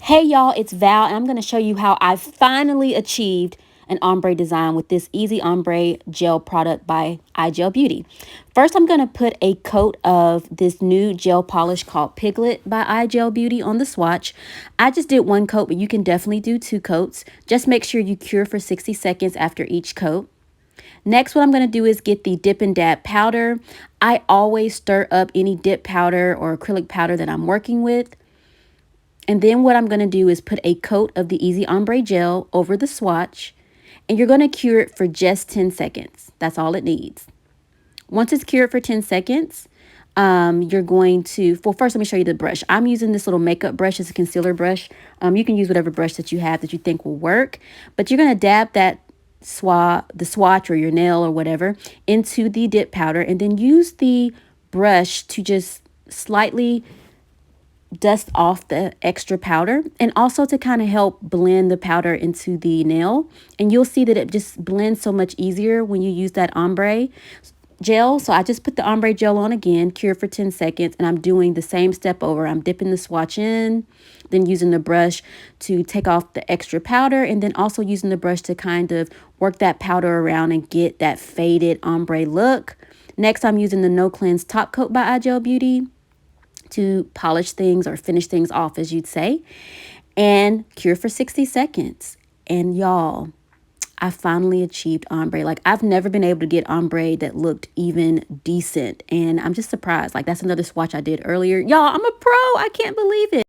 Hey y'all, it's Val, and I'm going to show you how I finally achieved an ombre design with this Easy Ombre Gel product by iGel Beauty. First, I'm going to put a coat of this new gel polish called Piglet by iGel Beauty on the swatch. I just did one coat, but you can definitely do 2 coats. Just make sure you cure for 60 seconds after each coat. Next, what I'm going to do is get the dip and dab powder. I always stir up any dip powder or acrylic powder that I'm working with. And then what I'm going to do is put a coat of the Easy Ombre Gel over the swatch, and you're going to cure it for just 10 seconds. That's all it needs. Once it's cured for 10 seconds, you're going to, well, first let me show you the brush. I'm using this little makeup brush. It's a concealer brush. You can use whatever brush that you have that you think will work, but you're going to dab that swatch or your nail or whatever into the dip powder, and then use the brush to just slightly dust off the extra powder, and also to kind of help blend the powder into the nail. And you'll see that it just blends so much easier when you use that ombre gel. So I just put the ombre gel on again, cure for 10 seconds, and I'm doing the same step over. I'm dipping the swatch in, then using the brush to take off the extra powder, and then also using the brush to kind of work that powder around and get that faded ombre look. Next, I'm using the No Cleanse Top Coat by iGel Beauty to polish things or finish things off, as you'd say, and cure for 60 seconds. And y'all, I finally achieved ombre. Like, I've never been able to get ombre that looked even decent, and I'm just surprised. Like, that's another swatch I did earlier. Y'all, I'm a pro. I can't believe it.